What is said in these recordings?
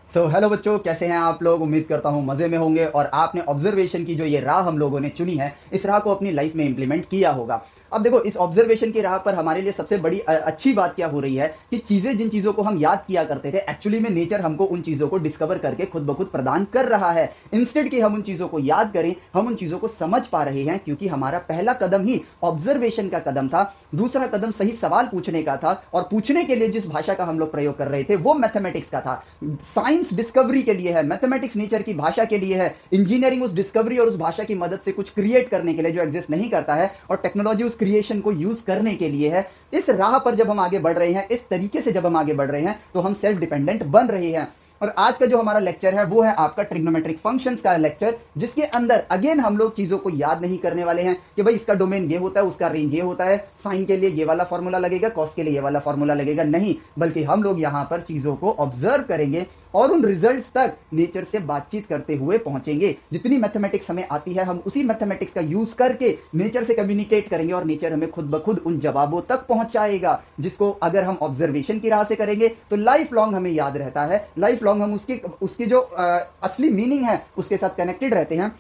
Hello बच्चों, कैसे हैं आप लोग। उम्मीद करता हूं मजे में होंगे और आपने ऑब्जर्वेशन की जो ये राह हम लोगों ने चुनी है, इस राह को अपनी लाइफ में इंप्लीमेंट किया होगा। अब देखो, इस ऑब्जर्वेशन की राह पर हमारे लिए सबसे बड़ी अच्छी बात क्या हो रही है कि चीजें, जिन चीजों को हम याद किया करते थे, एक्चुअली में नेचर हमको उन चीजों को डिस्कवर करके खुद ब खुद प्रदान कर रहा है। इंस्टेड कि हम उन चीजों को याद करें, हम उन चीजों को समझ पा रहे हैं, क्योंकि हमारा पहला कदम ही ऑब्जर्वेशन का कदम था। दूसरा कदम सही सवाल पूछने का था, और पूछने के लिए जिस भाषा का हम लोग प्रयोग कर रहे थे वो मैथमेटिक्स का था। साइंस डिस्कवरी के लिए है, मैथमेटिक्स नेचर की भाषा के लिए है, इंजीनियरिंग उस डिस्कवरी और उस भाषा की मदद से कुछ क्रिएट करने के लिए जो एग्जिस्ट नहीं करता है, और टेक्नोलॉजी उस क्रिएशन को यूज करने के लिए है। इस राह पर जब हम आगे बढ़ रहे हैं, इस तरीके से जब हम आगे बढ़ रहे हैं, तो हम सेल्फ डिपेंडेंट बन रहे हैं। और आज का जो हमारा लेक्चर है वो है आपका ट्रिग्नोमेट्रिक फंक्शंस का लेक्चर, जिसके अंदर अगेन हम लोग चीजों को याद नहीं करने वाले हैं कि भाई इसका डोमेन ये होता है, उसका रेंज ये होता है, साइन के लिए ये वाला फॉर्मूला लगेगा, कॉस के लिए ये वाला फॉर्मूला लगेगा। नहीं, बल्कि हम लोग यहां पर चीजों को ऑब्जर्व करेंगे और उन रिजल्ट्स तक नेचर से बातचीत करते हुए पहुंचेंगे। जितनी मैथमेटिक्स हमें आती है, हम उसी मैथमेटिक्स का यूज करके नेचर से कम्युनिकेट करेंगे, और नेचर हमें खुद ब खुद उन जवाबों तक पहुंचाएगा, जिसको अगर हम ऑब्जर्वेशन की राह से करेंगे तो लाइफ लॉन्ग हमें याद रहता है। लाइफ लॉन्ग हम उसकी उसकी जो असली मीनिंग है उसके साथ कनेक्टेड रहते हैं,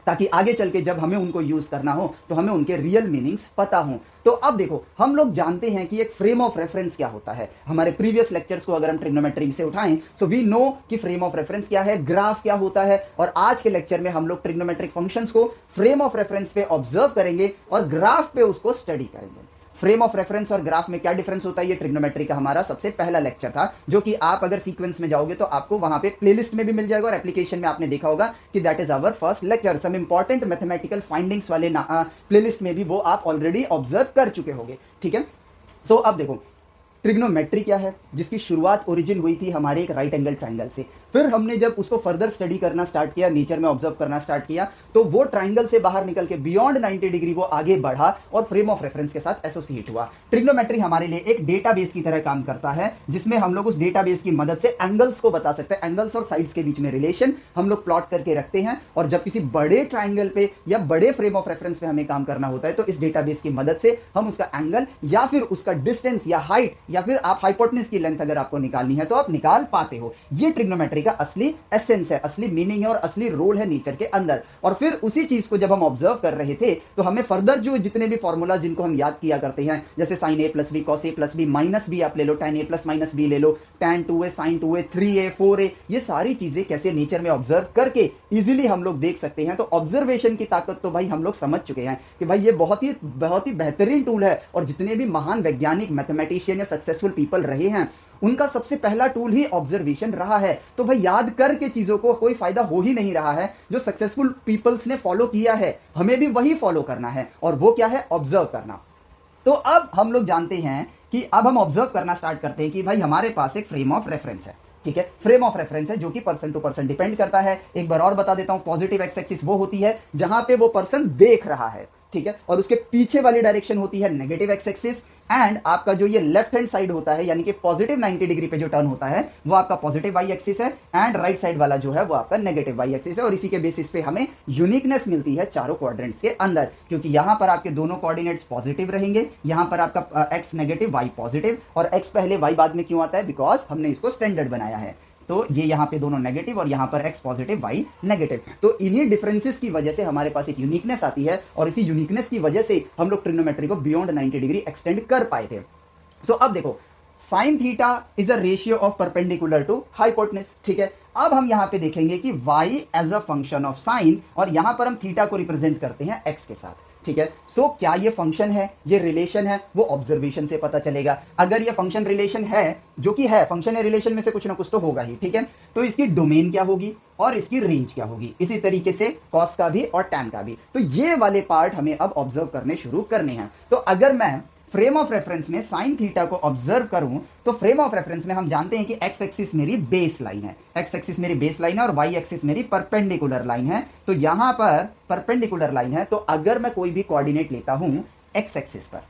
ताकि आगे चल के जब हमें उनको यूज करना हो तो हमें उनके रियल मीनिंग्स पता हो। तो अब देखो, हम लोग जानते हैं कि एक फ्रेम ऑफ रेफरेंस क्या होता है। हमारे प्रीवियस लेक्चर्स को अगर हम ट्रिग्नोमेट्री से उठाएं, सो वी नो कि फ्रेम ऑफ रेफरेंस क्या है, ग्राफ क्या होता है। और आज के लेक्चर में हम लोग ट्रिग्नोमेट्रिक फंक्शंस को फ्रेम ऑफ रेफरेंस पे ऑब्जर्व करेंगे और ग्राफ पे उसको स्टडी करेंगे। फ्रेम ऑफ रेफरेंस और ग्राफ में क्या डिफरेंस होता है, ये ट्रिग्नोमेट्री का हमारा सबसे पहला लेक्चर था, जो कि आप अगर सीक्वेंस में जाओगे तो आपको वहां पे प्लेलिस्ट में भी मिल जाएगा, और एप्लीकेशन में आपने देखा होगा कि that is our first lecture. Some important mathematical findings वाले प्लेलिस्ट में भी वो आप ऑलरेडी ऑब्जर्व कर चुके होंगे। ठीक है। अब देखो, ट्रिग्नोमेट्री क्या है, जिसकी शुरुआत ओरिजिन हुई थी हमारे एक राइट एंगल ट्राइंगल से। फिर हमने जब उसको फर्दर स्टडी करना स्टार्ट किया, नेचर में ऑब्जर्व करना स्टार्ट किया, तो वो ट्राइंगल से बाहर निकल के बियॉन्ड 90 डिग्री वो आगे बढ़ा और फ्रेम ऑफ रेफरेंस के साथ एसोसिएट हुआ। ट्रिग्नोमेट्री हमारे लिए एक डेटाबेस की तरह काम करता है, जिसमें हम लोग उस डेटाबेस की मदद से एंगल्स को बता सकते हैं। एंगल्स और साइड्स के बीच में रिलेशन हम लोग प्लॉट करके रखते हैं, और जब किसी बड़े ट्राइंगल पे या बड़े फ्रेम ऑफ रेफरेंस पे हमें काम करना होता है, तो इस डेटाबेस की मदद से हम उसका एंगल या फिर उसका डिस्टेंस या हाइट या फिर आप हाइपोटेन्यूज की लेंथ अगर आपको निकालनी है तो आप निकाल पाते हो। ये ट्रिग्नोमेट्री का असली एसेंस है, असली मीनिंग है और असली रोल है नेचर के अंदर। और फिर उसी चीज को जब हम ऑब्जर्व कर रहे थे, तो हमें फर्दर जो जितने भी फॉर्मूला जिनको हम याद किया करते हैं, जैसे sign A plus B, cos A plus B, minus B आप ले लो, tan ए प्लस माइनस बी ले लो, tan 2a, sin 2a, 3a, 4a, ये सारी चीजें कैसे नेचर में ऑब्जर्व करके इजीली हम लोग देख सकते हैं। तो ऑब्जर्वेशन की ताकत तो भाई हम लोग समझ चुके हैं कि भाई ये बहुत ही बेहतरीन टूल है, और जितने भी महान वैज्ञानिक, मैथमेटिशियन या सक्सेसफुल पीपल रहे हैं, उनका सबसे पहला टूल ही ऑब्जर्वेशन रहा है। तो भाई याद करके चीजों को कोई फायदा हो ही नहीं रहा है। जो सक्सेसफुल पीपल्स ने फॉलो किया है, हमें भी वही फॉलो करना है, और वो क्या है, ऑब्जर्व करना। तो अब हम लोग जानते हैं कि अब हम ऑब्जर्व करना स्टार्ट करते हैं कि भाई हमारे पास एक फ्रेम ऑफ रेफरेंस है। ठीक है, फ्रेम ऑफ रेफरेंस है जो कि पर्सन टू पर्सन डिपेंड करता है। एक बार और बता देता हूं, पॉजिटिव एक्स एक्सिस वो होती है जहां पे वो पर्सन देख रहा है, ठीक है, और उसके पीछे वाली डायरेक्शन होती है नेगेटिव एक्स एक्सिस। एंड आपका जो ये लेफ्ट हैंड साइड होता है, यानी कि पॉजिटिव 90 डिग्री पे जो टर्न होता है, वो आपका पॉजिटिव वाई एक्सिस है, एंड राइट साइड वाला जो है वो आपका नेगेटिव वाई एक्सिस है। और इसी के बेसिस पे हमें यूनिकनेस मिलती है चारों क्वाड्रेंट्स के अंदर, क्योंकि यहां पर आपके दोनों कोऑर्डिनेट्स पॉजिटिव रहेंगे, यहां पर आपका एक्स नेगेटिव, वाई पॉजिटिव, और एक्स पहले वाई बाद में क्यों आता है, बिकॉज हमने इसको स्टैंडर्ड बनाया है। तो ये यहाँ पे दोनों नेगेटिव, और यहाँ पर एक्स पॉजिटिव, वाई नेगेटिव। तो इन्हीं डिफरेंसेस की वजह से हमारे पास एक यूनिकनेस आती है, और इसी यूनिकनेस की वजह से हम लोग ट्रिग्नोमेट्री को बियॉन्ड 90 डिग्री एक्सटेंड कर पाए थे। अब देखो, sine theta is a ratio of perpendicular to hypotenuse. ठीक है, अब हम यहां पे देखेंगे कि y as a function of sine, और यहां पर हम थीटा को रिप्रेजेंट करते हैं x के साथ। ठीक है, क्या ये फंक्शन है, ये रिलेशन है, वो ऑब्जर्वेशन से पता चलेगा। अगर ये फंक्शन रिलेशन है, जो कि है, फंक्शन है रिलेशन में से कुछ ना कुछ तो होगा ही। ठीक है, तो इसकी डोमेन क्या होगी और इसकी रेंज क्या होगी, इसी तरीके से कॉस का भी और टैन का भी। तो ये वाले पार्ट हमें अब ऑब्जर्व करने शुरू करने हैं। तो अगर मैं फ्रेम ऑफ रेफरेंस में साइन थीटा को ऑब्जर्व करूं, तो फ्रेम ऑफ रेफरेंस में हम जानते हैं कि एक्स एक्सिस मेरी बेस लाइन है, एक्स एक्सिस मेरी बेस लाइन है, और वाई एक्सिस मेरी परपेंडिकुलर लाइन है। तो यहां पर परपेंडिकुलर लाइन है, तो अगर मैं कोई भी कोऑर्डिनेट लेता हूं एक्स एक्सिस पर,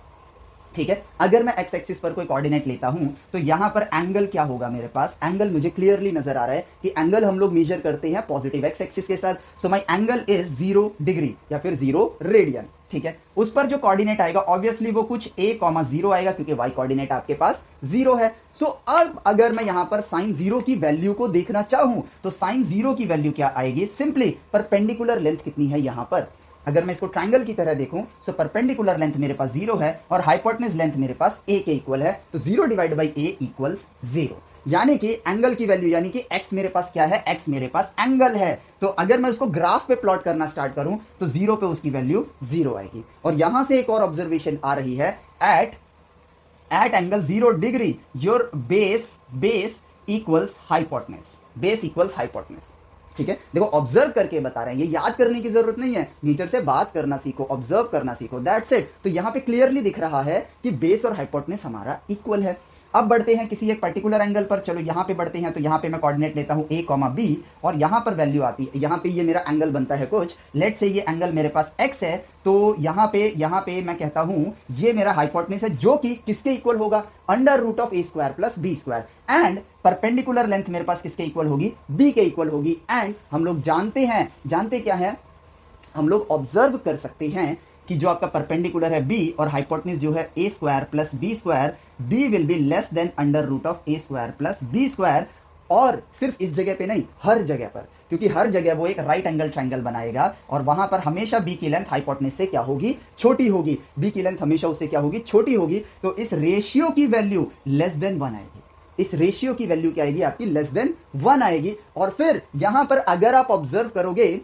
ठीक है, अगर मैं एक्स एक्सिस पर कोई कोऑर्डिनेट लेता हूं, तो यहां पर एंगल क्या होगा, मेरे पास एंगल मुझे क्लियरली नजर आ रहा है कि एंगल हम लोग मेजर करते हैं पॉजिटिव एक्स एक्सिस के साथ। So my angle is 0 degree या फिर 0 रेडियन। ठीक है, उस पर जो कोऑर्डिनेट आएगा ऑब्वियसली वो कुछ a,0 आएगा क्योंकि y कोऑर्डिनेट आपके पास 0 है। सो अब अगर मैं यहां पर साइन 0 की वैल्यू को देखना चाहूं तो साइन 0 की वैल्यू क्या आएगी, सिंपली परपेंडिकुलर लेंथ कितनी है यहां पर। अगर मैं इसको ट्रायंगल की तरह देखूं तो परपेंडिकुलर लेंथ मेरे पास 0 है और हाइपोटेन्यूज लेंथ मेरे पास a के इक्वल है, तो 0 डिवाइड बाई a इक्वल्स 0। यानी कि एंगल की वैल्यू यानी कि x मेरे पास क्या है, x मेरे पास एंगल है। तो अगर मैं उसको ग्राफ पे प्लॉट करना स्टार्ट करूं तो 0 पे उसकी वैल्यू 0 आएगी। और यहां से एक और ऑब्जर्वेशन आ रही है, at angle 0 degree your base equals hypotenuse, base equals hypotenuse. ठीक है, देखो ऑब्जर्व करके बता रहे हैं, ये याद करने की जरूरत नहीं है, नीचे से बात करना सीखो, ऑब्जर्व करना सीखो, दैट्स इट। तो यहां पे क्लियरली दिख रहा है कि बेस और हाइपोटेन्यूज हमारा इक्वल है। अब बढ़ते हैं किसी एक पर्टिकुलर एंगल पर, चलो यहां पे बढ़ते हैं। तो यहां पे मैं कोऑर्डिनेट लेता हूं a, b और यहां पर वैल्यू आती है, यहां पे ये मेरा एंगल बनता है कुछ, लेट से ये एंगल मेरे पास x है, तो यहां पे मैं कहता हूं ये मेरा हाइपोटेन्यूज है जो कि किसके इक्वल होगा, under root of a square plus b square. And perpendicular length मेरे पास किसके इक्वल होगी, b के इक्वल होगी। एंड हम लोग जानते क्या है, हम लोग ऑब्जर्व कर सकते हैं कि जो आपका परपेंडिकुलर है b और हाइपोटेन्यूज जो है a square plus b square, b will be less than under root of a square plus b square. और सिर्फ इस जगह पे नहीं, हर जगह पर, क्योंकि हर जगह वो एक राइट एंगल ट्रायंगल बनाएगा और वहां पर हमेशा b की लेंथ हाइपोटेन्यूज से क्या होगी, छोटी होगी। b की लेंथ हमेशा उससे क्या होगी, छोटी होगी। तो इस रेशियो की वैल्यू लेस देन 1 आएगी, इस रेशियो की वैल्यू क्या आएगी आपकी, लेस देन 1 आएगी। और फिर यहां पर अगर आप ऑब्जर्व करोगे,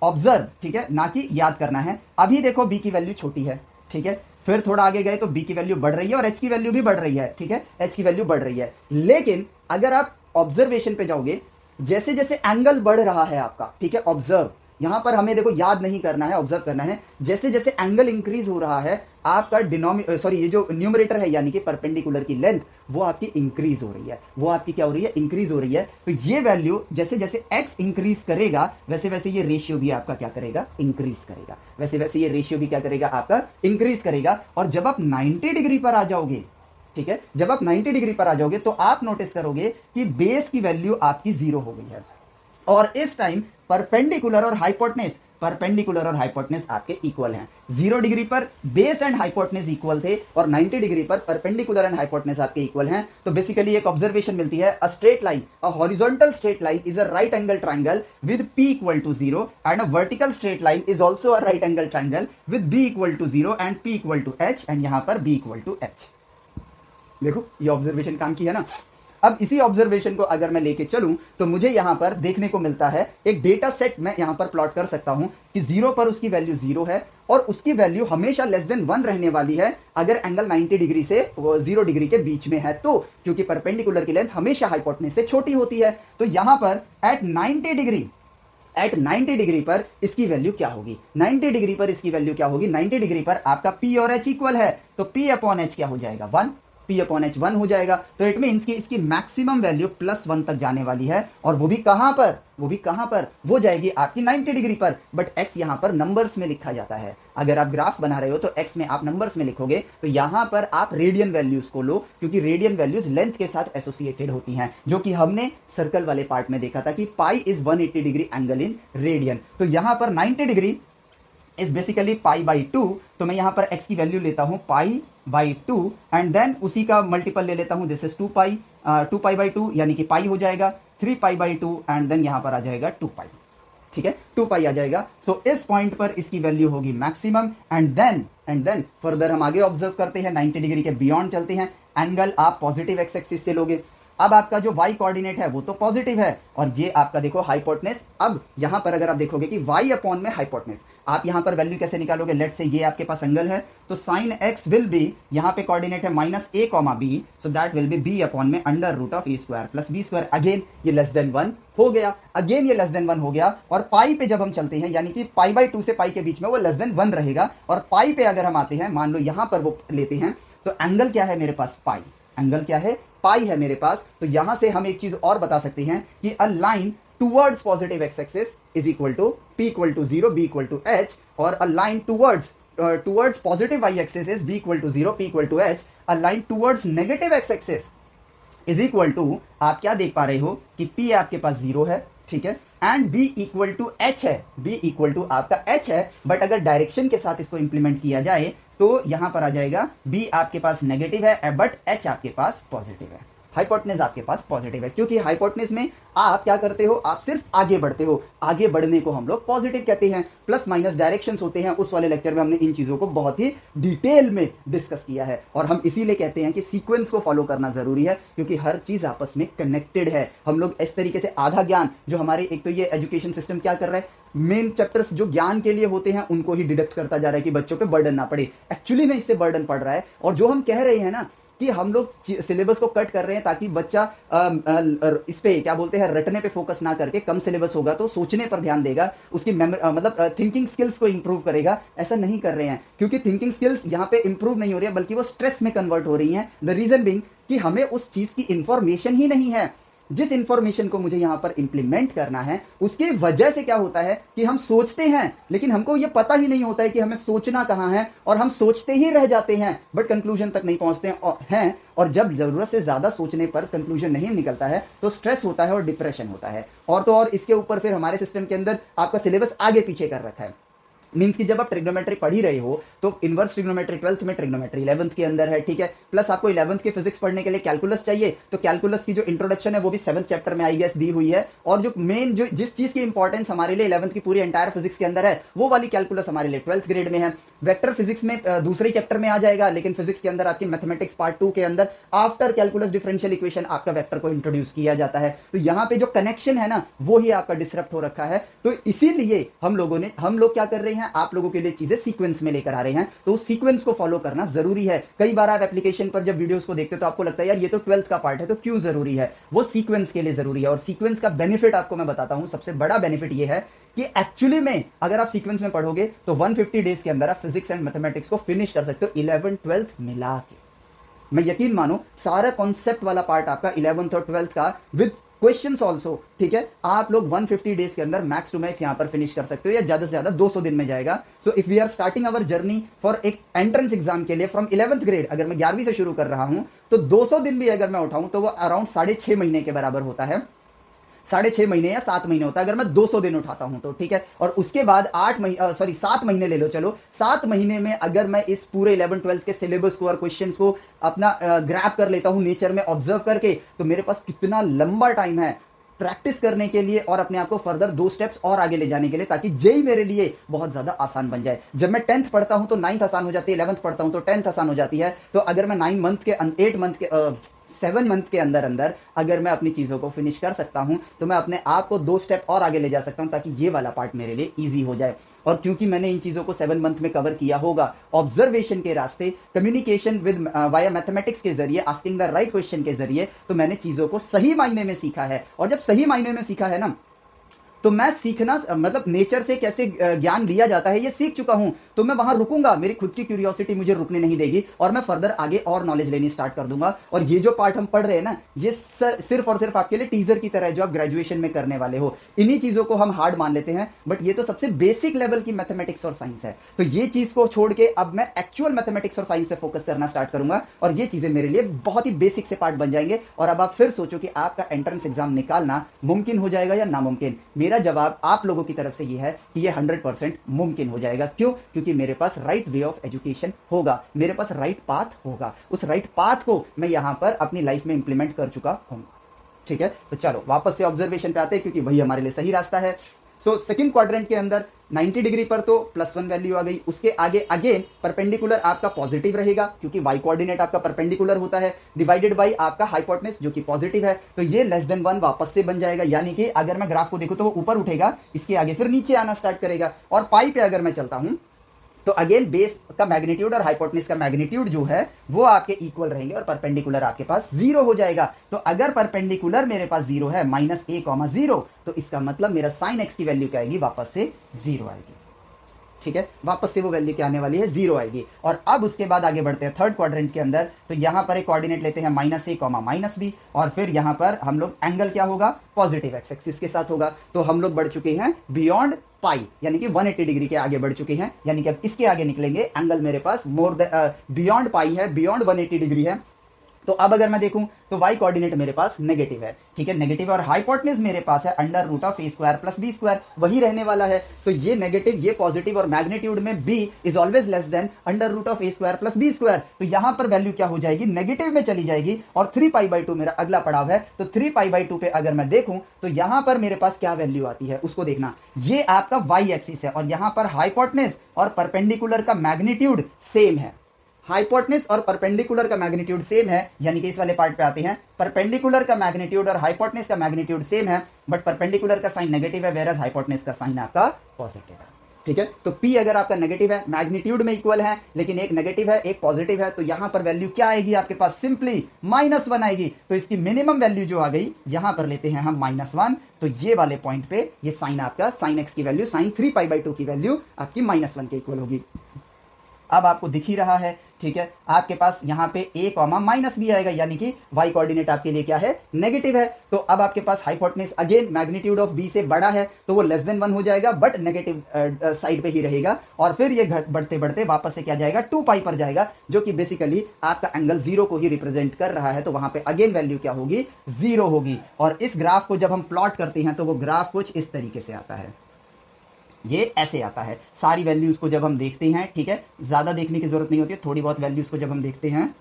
ऑब्जर्व, ठीक है, ना कि याद करना है। अभी देखो b की वैल्यू छोटी है, ठीक है, फिर थोड़ा आगे गए तो b की वैल्यू बढ़ रही है और h की वैल्यू भी बढ़ रही है, ठीक है, h की वैल्यू बढ़ रही है। लेकिन अगर आप ऑब्जर्वेशन पे जाओगे, जैसे जैसे एंगल बढ़ रहा है आपका, ठीक है, ऑब्जर्व, यहां पर हमें देखो याद नहीं करना है, ऑब्जर्व करना है, जैसे जैसे एंगल इंक्रीज हो रहा है आपका ये जो न्यूमरेटर है यानी कि परपेंडिकुलर की लेंथ, वो आपकी इंक्रीज हो रही है, वो आपकी क्या हो रही है, इंक्रीज हो रही है। तो ये वैल्यू जैसे जैसे x इंक्रीज करेगा वैसे वैसे ये रेशियो भी आपका क्या करेगा, इंक्रीज करेगा, वैसे वैसे ये रेशियो भी क्या करेगा आपका, इंक्रीज करेगा। और जब आप 90 डिग्री पर आ जाओगे, ठीक है, जब आप 90 डिग्री पर आ जाओगे तो आप नोटिस करोगे कि बेस की वैल्यू आपकी 0 हो गई है और इस टाइम परपेंडिकुलर और हाइपोटेन्यूज आपके इक्वल हैं। 0 डिग्री पर बेस एंड हाइपोटेन्यूज इक्वल थे और 90 डिग्री पर परपेंडिकुलर एंड हाइपोटेन्यूज आपके इक्वल हैं। तो बेसिकली एक ऑब्जर्वेशन मिलती है, a straight line, a horizontal straight line is a right angle triangle with p equal to 0 and a vertical straight line is also a right angle triangle with b equal to 0 and p equal to h and यहां पर b equal to h। देखो ये observation काम की है ना। अब इसी ऑब्जर्वेशन को अगर मैं लेके चलूं तो मुझे यहां पर देखने को मिलता है एक डेटा सेट, मैं यहां पर प्लॉट कर सकता हूं कि 0 पर उसकी वैल्यू 0 है और उसकी वैल्यू हमेशा लेस देन 1 रहने वाली है अगर एंगल 90 डिग्री से 0 डिग्री के बीच में है, तो क्योंकि परपेंडिकुलर की लेंथ हमेशा हाइपोटेन्यूज से छोटी होती है। तो यहां पर एट 90 डिग्री पर इसकी वैल्यू क्या होगी, 90 डिग्री पर इसकी वैल्यू क्या होगी, 90 डिग्री पर आपका p और h इक्वल है, तो p अपॉन h क्या हो जाएगा, 1, p अपॉन h 1 हो जाएगा। तो इट मीन्स कि इसकी मैक्सिमम वैल्यू +1 तक जाने वाली है और वो भी कहां पर, वो जाएगी आपकी 90 डिग्री पर। बट x यहां पर नंबर्स में लिखा जाता है, अगर आप ग्राफ बना रहे हो तो x में आप नंबर्स में लिखोगे, तो यहां पर आप रेडियन वैल्यूज को लो क्योंकि रेडियन वैल्यूज लेंथ के साथ एसोसिएटेड होती हैं, जो कि हमने सर्कल वाले पार्ट में देखा था कि pi is 180 degree angle in radian. तो यहां पर 90 degree is basically pi by 2, तो मैं यहां पर x की वैल्यू लेता हूं पाई बाई 2 एंड देन उसी का मल्टीपल ले लेता हूं, दिस इज 2 पाई बाई 2 यानी कि पाई हो जाएगा 3 पाई बाई 2 एंड देन यहां पर आ जाएगा 2 पाई, ठीक है, 2 पाई आ जाएगा। सो इस पॉइंट पर इसकी वैल्यू होगी मैक्सिमम एंड देन फर्दर हम आगे ऑब्जर्व करते हैं, 90 डिग्री के बियॉन्ड चलते हैं, एंगल आप पॉजिटिव एक्स एक्सिस से लोगे। अब आपका जो y कोऑर्डिनेट है वो तो पॉजिटिव है और ये आपका देखो हाइपोटेन्यूज। अब यहां पर अगर आप देखोगे कि y अपॉन में हाइपोटेन्यूज, आप यहां पर वैल्यू कैसे निकालोगे, लेट से ये आपके पास एंगल है तो साइन x विल बी, यहां पे कोऑर्डिनेट है -a, b, so that will be b upon में under root of a square plus b square. Again ये लेस देन 1 हो गया, अगेन ये लेस देन 1 हो गया और पाई पे जब हम चलते हैं यानी कि पाई बाई 2 से पाई के बीच में वो लेस देन 1 रहेगा और पाई पे अगर हम आते हैं, मान लो यहां पर वो लेते हैं, तो एंगल क्या है मेरे पास, पाई, एंगल क्या है, पाई है मेरे पास। तो यहां से हम एक चीज और बता सकते हैं कि a line towards positive X axis is equal to p equal to 0 b equal to h और a line towards positive y axis is b equal to 0 p equal to h। A line towards negative x axis is equal to, आप क्या देख पा रहे हो कि p आपके पास 0 है, ठीक है, and b equal to h है, b इक्वल टू आपका h है, बट अगर डायरेक्शन के साथ इसको इंप्लीमेंट किया जाए तो यहां पर आ जाएगा b आपके पास नेगेटिव है बट h आपके पास पॉजिटिव है, हाइपोटेनस आपके पास पॉजिटिव है, क्योंकि हाइपोटेनस में आप क्या करते हो, आप सिर्फ आगे बढ़ते हो, आगे बढ़ने को हम लोग पॉजिटिव कहते हैं। प्लस माइनस डायरेक्शंस होते हैं, उस वाले लेक्चर में हमने इन चीजों को बहुत ही डिटेल में डिस्कस किया है, और हम इसीलिए कहते हैं कि सीक्वेंस को फॉलो करना जरूरी है, क्योंकि हर चीज आपस में कनेक्टेड है। हम लोग इस तरीके से आधा ज्ञान जो हमारे, एक तो ये एजुकेशन सिस्टम क्या कर रहा है, मेन चैप्टर्स जो ज्ञान के लिए होते हैं उनको ही डिडक्ट करता जा रहा है कि बच्चों पे बर्डन ना पड़े। एक्चुअली में इससे बर्डन पड़ रहा है, और जो हम कह रहे हैं ना कि हम लोग सिलेबस को कट कर रहे हैं ताकि बच्चा इस पे क्या बोलते हैं, रटने पे फोकस ना करके, कम सिलेबस होगा तो सोचने पर ध्यान देगा, उसकी मतलब थिंकिंग स्किल्स को इंप्रूव करेगा, ऐसा नहीं कर रहे हैं, क्योंकि थिंकिंग स्किल्स यहाँ पे इंप्रूव नहीं हो रही है, बल्कि वो स्ट्रेस में कन्वर्ट हो रही हैं। द रीजन बीइंग कि हमें उस चीज की इंफॉर्मेशन ही नहीं है, जिस इंफॉर्मेशन को मुझे यहां पर इंप्लीमेंट करना है, उसकी वजह से क्या होता है कि हम सोचते हैं, लेकिन हमको यह पता ही नहीं होता है कि हमें सोचना कहां है, और हम सोचते ही रह जाते हैं बट कंक्लूजन तक नहीं पहुंचते हैं, और जब जरूरत से ज्यादा सोचने पर कंक्लूजन नहीं निकलता है तो स्ट्रेस होता है और डिप्रेशन होता है। और तो और इसके ऊपर फिर हमारे सिस्टम के अंदर आपका सिलेबस आगे पीछे कर रखा है। मीन्स कि जब आप ट्रिग्नोमेट्री पढ़ ही रहे हो तो इनवर्स ट्रिग्नोमेट्री 12th में, ट्रिग्नोमेट्री 11th के अंदर है, ठीक है, प्लस आपको 11th के फिजिक्स पढ़ने के लिए कैलकुलस चाहिए, तो कैलकुलस की जो इंट्रोडक्शन है वो भी 7th चैप्टर में आई गेस दी हुई है, और जो मेन जो जिस चीज की इंपॉर्टेंस हमारे लिए 11th की पूरी एंटायर फिजिक्स के अंदर है वो वाली कैलकुलस हमारे लिए 12th ग्रेड में है। वेक्टर फिजिक्स में दूसरे चैप्टर में आ जाएगा, लेकिन फिजिक्स के अंदर आपकी मैथमेटिक्स पार्ट 2 के अंदर आफ्टर कैलकुलस डिफरेंशियल इक्वेशन आपका वेक्टर को इंट्रोड्यूस किया जाता है। तो यहाँ पे जो कनेक्शन है ना वो ही आपका डिसरप्ट हो रखा है। तो इसीलिए हम लोग क्या कर रहे हैं, आप लोगों के लिए चीजें सीक्वेंस में लेकर आ रहे हैं, तो उस सीक्वेंस को फॉलो करना जरूरी है। कई बार आप एप्लीकेशन पर जब वीडियोस को देखते हो तो आपको लगता है यार ये तो 12th का पार्ट है, तो क्यों जरूरी है, वो सीक्वेंस के लिए जरूरी है। और सीक्वेंस का बेनिफिट आपको मैं बताता हूं, सबसे बड़ा बेनिफिट ये है कि एक्चुअली में अगर आप सीक्वेंस में पढ़ोगे तो 150 डेज के अंदर आप फिजिक्स एंड मैथमेटिक्स को फिनिश कर सकते हो 11th 12th मिला के। मैं यकीन मानो सारा कॉन्सेप्ट वाला पार्ट आपका 11th और 12th का विद क्वेश्चंस ऑल्सो, ठीक है, आप लोग 150 डेज के अंदर मैक्स टू मैक्स यहां पर फिनिश कर सकते हो, या ज्यादा से ज्यादा 200 दिन में जाएगा। So if we are starting our journey for एक एंट्रेंस एग्जाम के लिए फ्रॉम 11th ग्रेड, अगर मैं 11वीं से शुरू कर रहा हूं तो 200 दिन भी अगर मैं उठाऊं तो वो अराउंड 6.5 महीने के बराबर होता है, 6.5 महीने या 7 महीने होता है अगर मैं 200 दिन उठाता हूं तो, ठीक है। और उसके बाद 7 महीने ले लो, चलो 7 महीने में अगर मैं इस पूरे 11th 12th के सिलेबस को और क्वेश्चंस को अपना ग्रैब कर लेता हूं नेचर में ऑब्जर्व करके, तो मेरे पास कितना लंबा टाइम है प्रैक्टिस करने के लिए और अपने आप को फर्दर 2 स्टेप्स और आगे ले जाने के लिए, ताकि जेई मेरे लिए बहुत ज्यादा आसान बन जाए। जब मैं 10th पढ़ता हूं तो 9th आसान हो जाती है, 11th पढ़ता हूं तो 10th आसान हो जाती है। तो अगर मैं 7 मंथ के अंदर अंदर अगर मैं अपनी चीजों को फिनिश कर सकता हूं तो मैं अपने आप को 2 स्टेप और आगे ले जा सकता हूं, ताकि ये वाला पार्ट मेरे लिए इजी हो जाए। और क्योंकि मैंने इन चीजों को 7 मंथ में कवर किया होगा, ऑब्जर्वेशन के रास्ते, कम्युनिकेशन विद वाया मैथमेटिक्स के जरिए, आस्किंग द राइट क्वेश्चन के जरिए, तो मैंने चीजों को सही मायने में सीखा है। और जब सही मायने में सीखा है ना, तो मैं सीखना, मतलब नेचर से कैसे ज्ञान लिया जाता है ये सीख चुका हूं, तो मैं वहां रुकूंगा, मेरी खुद की क्यूरियोसिटी मुझे रुकने नहीं देगी, और मैं फर्दर आगे और नॉलेज लेनी स्टार्ट कर दूंगा। और ये जो पार्ट हम पढ़ रहे हैं ना, ये सिर्फ और सिर्फ आपके लिए टीजर की तरह है जो आप ग्रेजुएशन में करने वाले हो। इन्हीं चीजों को हम हार्ड मान लेते हैं, बट ये तो सबसे बेसिक लेवल की मैथमेटिक्स और साइंस है। तो ये चीज को छोड़ के अब मैं एक्चुअल मैथमेटिक्स और साइंस पे फोकस करना स्टार्ट करूंगा, और ये चीजें मेरे लिए बहुत ही बेसिक से पार्ट बन जाएंगे। और अब आप फिर सोचो कि आपका एंट्रेंस एग्जाम निकालना मुमकिन हो जाएगा या नामुमकिन। मेरा जवाब आप लोगों की तरफ से ये है कि ये 100% मुमकिन हो जाएगा। क्यों? क्योंकि मेरे पास राइट वे ऑफ एजुकेशन होगा, मेरे पास राइट पाथ होगा, उस राइट पाथ को मैं यहां पर अपनी लाइफ में इंप्लीमेंट कर चुका हूं। ठीक है, तो चलो वापस से ऑब्जर्वेशन पे आते हैं, क्योंकि वही हमारे लिए सही रास्ता है। सो सेकंड क्वाड्रेंट के अंदर 90 डिग्री पर तो +1 वैल्यू आ गई, उसके आगे अगेन परपेंडिकुलर आपका पॉजिटिव रहेगा, क्योंकि y कोऑर्डिनेट आपका परपेंडिकुलर होता है, डिवाइडेड बाय आपका हाइपोटेनस जो कि पॉजिटिव है, तो ये <1 वापस से बन जाएगा। यानी कि अगर मैं ग्राफ को देखूं तो वो ऊपर उठेगा, इसके आगे फिर नीचे आना स्टार्ट करेगा। और पाई पे अगर मैं चलता हूं तो अगेन बेस का मैग्नीट्यूड और हाइपोटेनस का मैग्नीट्यूड जो है वो आपके इक्वल रहेंगे, और परपेंडिकुलर आपके पास 0 हो जाएगा। तो अगर परपेंडिकुलर मेरे पास 0 है, -a,0, तो इसका मतलब मेरा sin x की वैल्यू क्या आएगी, वापस से 0 आएगी। ठीक है, वापस से वो वैल्यू क्या आने वाली है, 0 आएगी। और अब उसके बाद आगे बढ़ते हैं थर्ड क्वाड्रेंट के अंदर, तो यहां पर एक कोऑर्डिनेट लेते हैं -a, -b, और फिर यहां पर हम लोग एंगल क्या होगा, पॉजिटिव एक्स एक्सिस के साथ होगा। तो हम लोग बढ़ चुके हैं बियॉन्ड पाई, यानी कि 180 डिग्री के आगे बढ़ चुके हैं। यानी कि अब इसके आगे निकलेंगे एंगल मेरे पास बियॉन्ड पाई है, बियॉन्ड 180 डिग्री है, तो अब अगर मैं देखूं तो y कोऑर्डिनेट मेरे पास नेगेटिव है, ठीक है, नेगेटिव, और हाइपोटेन्यूज मेरे पास है under root of a square plus b square, वही रहने वाला है। तो ये नेगेटिव, ये पॉजिटिव, और मैग्नीट्यूड में b is always less than under root of a square plus b square. तो यहां पर वैल्यू क्या हो जाएगी, नेगेटिव में चली जाएगी, और 3π/2 मेरा अगला पड़ाव है। तो 3π/2 पे अगर मैं देखूं तो यहां पर मेरे पास क्या वैल्यू आती है उसको देखना। ये आपका y एक्सिस है, और यहां पर हाइपोटेन्यूज और परपेंडिकुलर का मैग्नीट्यूड सेम है। हाइपोटेन्यूज और परपेंडिकुलर का मैग्नीट्यूड सेम है, यानी कि इस वाले पार्ट पे आते हैं, परपेंडिकुलर का मैग्नीट्यूड और हाइपोटेन्यूज का मैग्नीट्यूड सेम है, बट परपेंडिकुलर का साइन नेगेटिव है, वेरस हाइपोटेन्यूज का साइन आपका पॉजिटिव है, ठीक है। तो P अगर आपका नेगेटिव है, मैग्नीट्यूड में इक्वल है, लेकिन एक नेगेटिव है एक पॉजिटिव है, तो यहां पर वैल्यू क्या आएगी आपके पास, सिंपली -1 आएगी। तो इसकी मिनिमम वैल्यू जो आ गई, यहां पर लेते हैं हम -1, तो ये वाले पॉइंट पे ये साइन आपका, साइन x की वैल्यू, साइन 3π/2 की वैल्यू आपकी -1 के इक्वल होगी। अब आपको दिख ही रहा है, ठीक है, आपके पास यहां पे a माइनस भी आएगा, यानी कि y कोऑर्डिनेट आपके लिए क्या है, नेगेटिव है। तो अब आपके पास hypotenuse again magnitude of b से बड़ा है, तो वो लेस देन 1 हो जाएगा, बट नेगेटिव साइड पे ही रहेगा, और फिर ये बढ़ते बढ़ते वापस से क्या जाएगा, 2π पर जाएगा, जो कि बेसिकली आपका एंगल 0 को ही रिप्रेजेंट कर रहा है। तो वहां पे अगेन वैल्यू क्या होगी, 0 होगी। और इस ग्राफ को जब हम प्लॉट करते हैं तो वो ग्राफ कुछ इस तरीके से आता है, ये ऐसे आता है। सारी वैल्यूज को जब हम देखते हैं, ठीक है, ज्यादा देखने की जरूरत नहीं होती है, थोड़ी बहुत वैल्यूज को जब हम देखते हैं,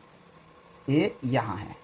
ये यहां है,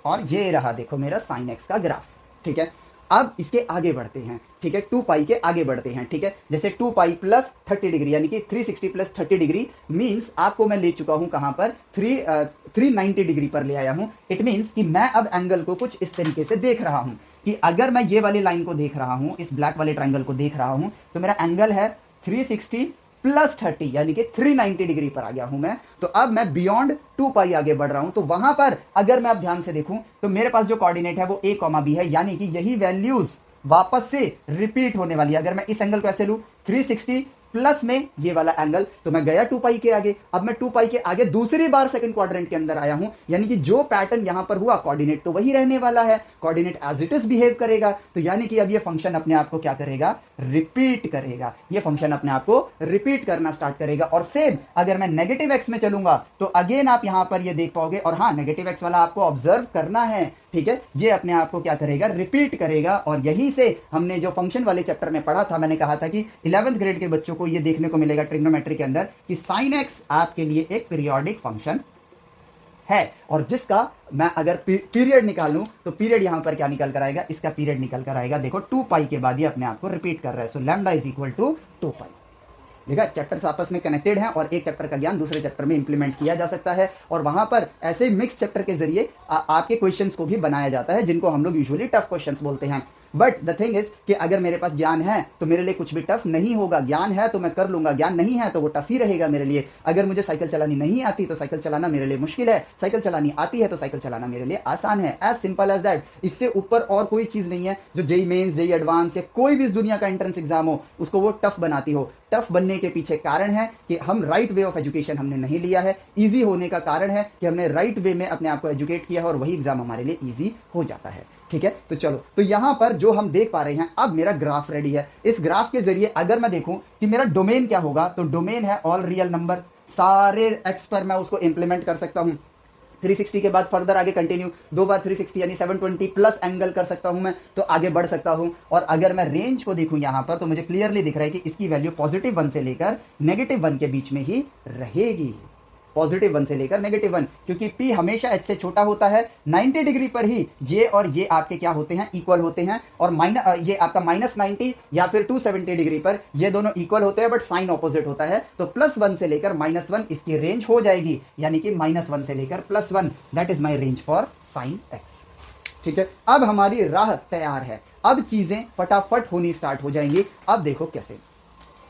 और ये रहा देखो मेरा साइन एक्स का ग्राफ, ठीक है। अब इसके आगे बढ़ते हैं, ठीक है, 2π के आगे बढ़ते हैं, ठीक है। जैसे 2π प्लस 30 डिग्री, यानी कि 360 प्लस 30 डिग्री मीन्स आपको मैं ले चुका हूं कहां पर, 390 डिग्री पर ले आया हूं। इट मीन्स कि मैं अब एंगल को कुछ इस तरीके से देख रहा हूं कि अगर मैं ये वाली लाइन को देख रहा हूं, इस ब्लैक वाले ट्रायंगल को देख रहा हूं, तो मेरा एंगल है 360 प्लस 30, यानी कि 390 डिग्री पर आ गया हूं मैं। तो अब मैं बियॉन्ड 2π आगे बढ़ रहा हूं। तो वहां पर अगर मैं अब ध्यान से देखूं तो मेरे पास जो कोऑर्डिनेट है वो a, b है, यानी कि यही वैल्यूज वापस से रिपीट होने वाली है। अगर मैं इस एंगल को ऐसे लूं, 360 प्लस में ये वाला एंगल, तो मैं गया 2π के आगे। अब मैं 2π के आगे दूसरी बार सेकंड क्वाड्रेंट के अंदर आया हूं, यानी कि जो पैटर्न यहां पर हुआ, कोऑर्डिनेट तो वही रहने वाला है, coordinate as it is behave करेगा। तो यानी कि अब ये फंक्शन अपने आप को क्या करेगा, रिपीट करेगा, ये फंक्शन अपने आप को रिपीट करना स्टार्ट करेगा। और सेम अगर मैं नेगेटिव एक्स में चलूंगा तो अगेन आप यहां पर ये देख पाओगे, और हाँ, नेगेटिव एक्स वाला आपको ऑब्जर्व करना है, ठीक है, ये अपने आप को क्या करेगा, रिपीट करेगा। और यही से हमने जो फंक्शन वाले चैप्टर में पढ़ा था, मैंने कहा था कि 11th ग्रेड के बच्चों को ये देखने को मिलेगा ट्रिग्नोमेट्री के अंदर कि साइन एक्स आपके लिए एक पीरियोडिक फंक्शन है, और जिसका मैं अगर पीरियड निकालूं तो पीरियड यहां पर क्या निकल कर आएगा, इसका पीरियड निकल कर आएगा, देखो 2π के बाद ये अपने आप को रिपीट कर रहा है। So lambda is equal to 2π। देखा, चैप्टर्स आपस में कनेक्टेड हैं, और एक चैप्टर का ज्ञान दूसरे चैप्टर में इंप्लीमेंट किया जा सकता है, और वहां पर ऐसे मिक्स चैप्टर के जरिए आपके क्वेश्चंस को भी बनाया जाता है, जिनको हम लोग यूजुअली टफ क्वेश्चंस बोलते हैं। बट द थिंग इज कि अगर मेरे पास ज्ञान है तो मेरे लिए कुछ भी टफ नहीं होगा, ज्ञान है तो मैं कर लूंगा, ज्ञान नहीं है तो वो टफ ही रहेगा मेरे लिए। अगर मुझे साइकिल चलानी नहीं आती तो साइकिल चलाना मेरे लिए मुश्किल है, साइकिल चलानी आती है तो साइकिल चलाना मेरे लिए आसान है, एज सिंपल एज दैट। इससे ऊपर और कोई चीज नहीं है जो जेई मेंस, जेई एडवांस या कोई भी इस दुनिया का एंट्रेंस एग्जाम हो उसको वो टफ बनाती हो। टफ बनने के पीछे कारण है कि हम राइट वे ऑफ एजुकेशन हमने नहीं लिया है, इजी होने का कारण है कि हमने राइट वे में अपने आप को एजुकेट किया है, और वही एग्जाम हमारे लिए इजी हो जाता है, ठीक है। तो चलो, तो यहां पर जो हम देख पा रहे हैं, अब मेरा ग्राफ रेडी है। इस ग्राफ के जरिए अगर मैं देखूं कि मेरा डोमेन क्या होगा, तो डोमेन है ऑल रियल नंबर, सारे एक्स पर मैं उसको इंप्लीमेंट कर सकता हूं। 360 के बाद फर्दर आगे कंटिन्यू, 2 बार 360 यानी 720 प्लस एंगल कर सकता हूं मैं, तो आगे बढ़ सकता हूं। और अगर मैं रेंज को देखूं यहां पर, तो मुझे क्लियरली दिख रहा है कि इसकी वैल्यू +1 से लेकर -1 के बीच में ही रहेगी, +1 से लेकर -1, क्योंकि P हमेशा h से छोटा होता है। 90 डिग्री पर ही ये और ये आपके क्या होते हैं, इक्वल होते हैं, और ये आपका -90 या फिर 270 डिग्री पर ये दोनों इक्वल होते हैं, बट साइन ऑपोजिट होता है। तो +1 से लेकर -1 इसकी रेंज हो जाएगी, यानी कि -1 से लेकर +1, that is my range for sine x, ठीक है। अब हमारी राह तैयार है, अब चीजें फटाफट होनी स्टार्ट हो जाएंगी। अब देखो कैसे,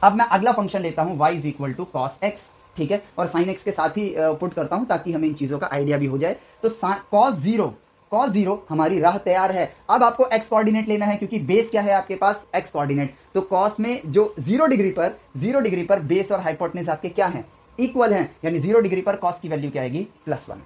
अब मैं अगला फंक्शन लेता हूं y is equal to cos X, ठीक है, और साइन एक्स के साथ ही पुट करता हूं ताकि हमें इन चीजों का आइडिया भी हो जाए। तो cos 0 हमारी राह तैयार है। अब आपको x कोऑर्डिनेट लेना है, क्योंकि बेस क्या है आपके पास, x कोऑर्डिनेट। तो cos में जो 0 डिग्री पर बेस और हाइपोटेन्यूज आपके क्या हैं, इक्वल हैं, यानी 0 डिग्री पर cos की वैल्यू क्या आएगी, +1,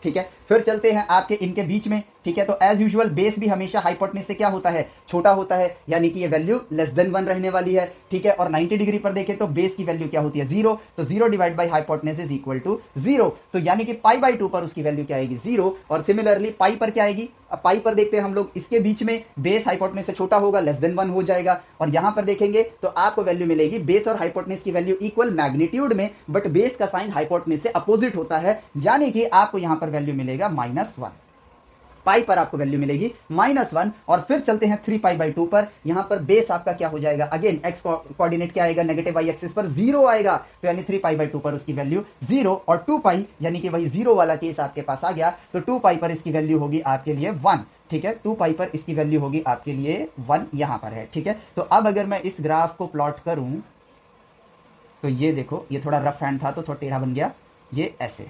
ठीक है। फिर चलते हैं आपके इनके बीच में, ठीक है। तो एज यूजुअल बेस भी हमेशा हाइपोटेनस से क्या होता है, छोटा होता है, यानी कि ये वैल्यू लेस देन 1 रहने वाली है, ठीक है। और 90 डिग्री पर देखें तो बेस की वैल्यू क्या होती है, 0, तो 0 divide by hypotenuse is equal to 0, तो यानी कि पाई बाई 2 पर उसकी वैल्यू क्या आएगी, 0। और सिमिलरली पाई पर क्या आएगी, अब पाई पर देखते हैं हम लोग, इसके बीच में बेस हाइपोटेनस से छोटा होगा, लेस देन 1 हो जाएगा। और यहां पर देखेंगे तो आपको वैल्यू मिलेगी बेस और हाइपोटेनस की वैल्यू इक्वल मैग्नीट्यूड में, बट बेस का साइन हाइपोटेनस से अपोजिट होता है, यानी कि आपको यहां पर वैल्यू मिलेगा -1। पाई पर आपको वैल्यू मिलेगी -1। और फिर चलते हैं 3 पाई बाई 2 पर, यहां पर बेस आपका क्या हो जाएगा, अगेन एक्स कोऑर्डिनेट क्या आएगा, नेगेटिव वाई एक्सिस पर 0 आएगा, तो यानी 3 पाई बाई 2 पर उसकी वैल्यू 0। और 2 पाई यानी कि वही 0 वाला केस आपके पास आ गया, तो 2 पाई पर इसकी वैल्यू होगी आपके लिए 1, ठीक है। 2 पाई पर इसकी वैल्यू होगी आपके लिए 1, यहां पर है, ठीक है। तो अब अगर मैं इस ग्राफ को प्लॉट करूं तो ये देखो, ये थोड़ा रफ हैंड था तो थोड़ा टेढ़ा बन गया, ये ऐसे,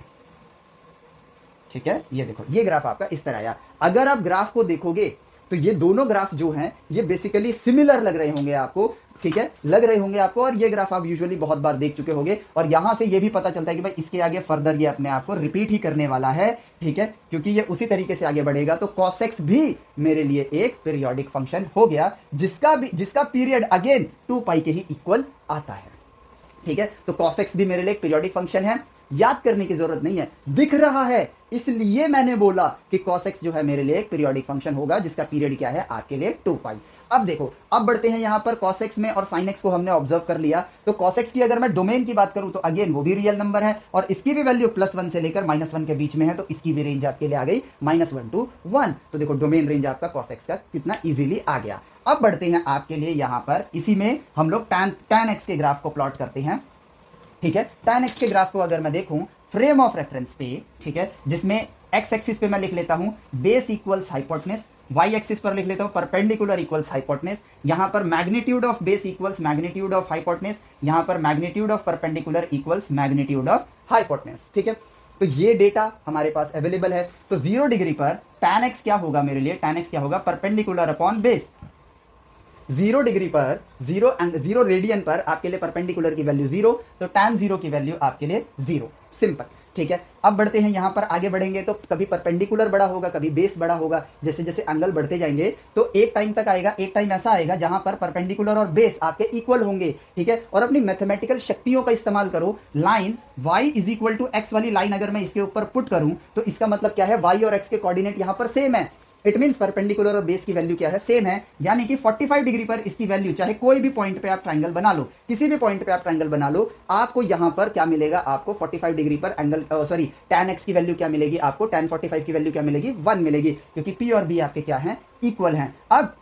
ठीक है। ये देखो, ये ग्राफ आपका इस तरह आया। अगर आप ग्राफ को देखोगे तो ये दोनों ग्राफ जो हैं ये बेसिकली सिमिलर लग रहे होंगे आपको, ठीक है, लग रहे होंगे आपको। और ये ग्राफ आप यूजुअली बहुत बार देख चुके होंगे, और यहां से ये भी पता चलता है कि भाई इसके आगे फर्दर ये अपने आप को रिपीट ही करने वाला है, ठीक है, क्योंकि ये उसी तरीके से आगे बढ़ेगा। तो cos x भी मेरे लिए एक पीरियोडिक फंक्शन हो गया, जिसका पीरियड अगेन 2 पाई के ही इक्वल आता है, ठीक है। तो cos x भी मेरे लिए एक पीरियोडिक फंक्शन है, याद करने की जरूरत नहीं है, दिख रहा है, इसलिए मैंने बोला कि cos x जो है मेरे लिए एक पीरियोडिक फंक्शन होगा, जिसका पीरियड क्या है आपके लिए 2 पाई। अब देखो, अब बढ़ते हैं यहां पर cos x में, और sin x को हमने ऑब्जर्व कर लिया। तो cos x की अगर मैं डोमेन की बात करूं तो अगेन वो भी रियल नंबर है, और इसकी भी वैल्यू +1 से लेकर -1 के बीच में है, तो इसकी भी रेंज आपके लिए आ गई -1 to 1। तो देखो डोमेन रेंज आपका cos x का कितना इजीली आ गया। अब बढ़ते हैं आपके लिए यहां पर, इसी में हम लोग tan x के ग्राफ को प्लॉट करते हैं, ठीक है। tan x के ग्राफ को अगर मैं देखूं फ्रेम ऑफ रेफरेंस पे, ठीक है, जिसमें x एक्सिस पे मैं लिख लेता हूं base equals hypotenuse, y axis पर लिख लेता हूं परपेंडिकुलर इक्वल्स हाइपोटेनस, यहां पर magnitude of base equals magnitude of hypotenuse, यहां पर magnitude of perpendicular equals magnitude of hypotenuse, ठीक है। तो ये डेटा हमारे पास अवेलेबल है। तो 0 डिग्री पर tan x क्या होगा मेरे लिए, tan x क्या होगा, परपेंडिकुलर अपॉन बेस। 0 डिग्री पर, 0 रेडियन पर आपके लिए परपेंडिकुलर की वैल्यू 0, तो tan 0 की वैल्यू आपके लिए 0, सिंपल, ठीक है। अब बढ़ते हैं यहां पर, आगे बढ़ेंगे तो कभी परपेंडिकुलर बड़ा होगा, कभी बेस बड़ा होगा, जैसे जैसे एंगल बढ़ते जाएंगे तो एक टाइम तक आएगा, एक टाइम ऐसा आएगा जहां पर परपेंडिकुलर और बेस आपके इक्वल होंगे, ठीक है। और अपनी मैथमेटिकल शक्तियों का इस्तेमाल करो, line y is equal to X वाली लाइन अगर मैं इसके ऊपर पुट करूं तो इसका मतलब क्या है, y और x के कोऑर्डिनेट यहां पर सेम है, इट मींस परपेंडिकुलर और बेस की वैल्यू क्या है, सेम है, यानी कि 45 डिग्री पर इसकी वैल्यू, चाहे कोई भी पॉइंट पे आप ट्रायंगल बना लो, किसी भी पॉइंट पे आप ट्रायंगल बना लो, आपको यहां पर क्या मिलेगा, आपको 45 डिग्री पर एंगल सॉरी tan x की वैल्यू क्या मिलेगी, आपको tan 45 की वैल्यू क्या मिलेगी, 1 मिलेगी, क्योंकि p और b आपके क्या हैं, इक्वल हैं। अब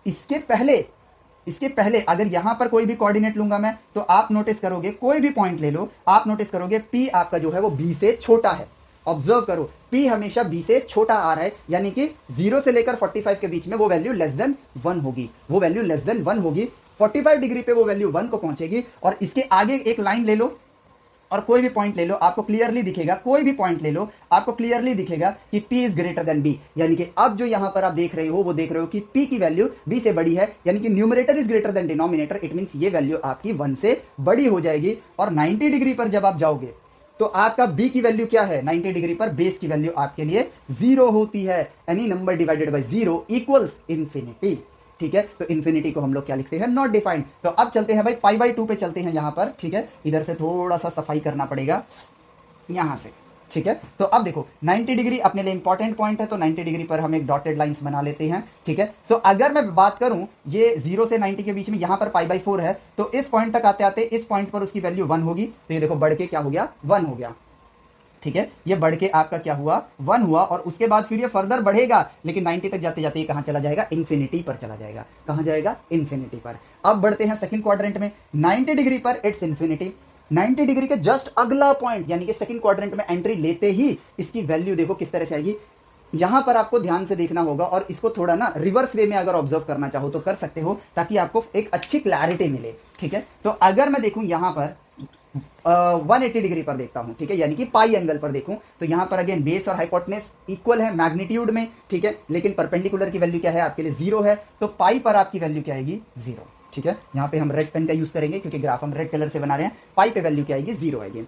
इसके पहले अगर यहां पर कोई भी कोऑर्डिनेट लूंगा मैं, तो आप नोटिस करोगे, कोई भी पॉइंट ले लो, आप नोटिस करोगे p आपका जो है वो b से छोटा है। ऑब्जर्व करो, p हमेशा b से छोटा आ रहा है, यानी कि 0 से लेकर 45 के बीच में वो वैल्यू लेस देन 1 होगी, वो वैल्यू लेस देन 1 होगी। 45 डिग्री पे वो वैल्यू 1 को पहुंचेगी, और इसके आगे एक लाइन ले लो और कोई भी पॉइंट ले लो, आपको क्लियरली दिखेगा, कोई भी पॉइंट ले लो, आपको क्लियरली दिखेगा कि p is greater than b, यानी कि अब जो यहां पर आप देख रहे हो वो देख रहे हो कि p की वैल्यू b से बड़ी है, यानी कि numerator is greater than denominator, it means ये वैल्यू आपकी 1 से बड़ी हो जाएगी। और 90 डिग्री पर जब आप जाओगे तो आपका b की वैल्यू क्या है, 90 डिग्री पर बेस की वैल्यू आपके लिए 0 होती है, any number divided by 0 equals infinity, ठीक है। तो इंफिनिटी को हम लोग क्या लिखते हैं, नॉट डिफाइंड। तो अब चलते हैं भाई पाई बाई 2 पे चलते हैं यहां पर, ठीक है, इधर से थोड़ा सा सफाई करना पड़ेगा यहां से, ठीक है। तो अब देखो 90 डिग्री अपने लिए इंपॉर्टेंट पॉइंट है, तो 90 डिग्री पर हम एक डॉटेड लाइंस बना लेते हैं, ठीक है। सो अगर मैं बात करूं ये 0 से 90 के बीच में यहां पर पाई बाई 4 है, तो इस पॉइंट तक आते आते इस पॉइंट पर उसकी वैल्यू 1 होगी, तो ये देखो बढ़ के क्या हो गया, 1 हो गया, ठीक है। ये बढ़ के आपका क्या हुआ, 1 हुआ, और उसके बाद फिर ये फर्दर बढ़ेगा, लेकिन 90 तक जाते जाते ये कहां चला जाएगा, इंफिनिटी पर चला जाएगा, कहां जाएगा, इंफिनिटी पर। अब बढ़ते हैं सेकंड क्वाड्रेंट में, 90 डिग्री पर इट्स इंफिनिटी, 90 डिग्री के जस्ट अगला पॉइंट यानी कि सेकंड क्वाड्रेंट में एंट्री लेते ही इसकी वैल्यू देखो किस तरह से आएगी। यहां पर आपको ध्यान से देखना होगा, और इसको थोड़ा ना रिवर्स वे में अगर ऑब्जर्व करना चाहो तो कर सकते हो, ताकि आपको एक अच्छी क्लैरिटी मिले, ठीक है। तो अगर मैं देखूं यहां पर 180 डिग्री पर देखता हूं, ठीक है, यानी कि पाई एंगल पर देखूं, तो यहां पर अगेन बेस और हाइपोटेनस इक्वल है मैग्नीट्यूड में, ठीक है, लेकिन परपेंडिकुलर की वैल्यू क्या है आपके लिए 0 है, तो पाई पर आपकी वैल्यू क्या आएगी, 0, ठीक है। यहां पे हम रेड पेन का यूज करेंगे क्योंकि ग्राफ हम रेड कलर से बना रहे हैं, पाई पे वैल्यू क्या आएगी, 0 आएगी।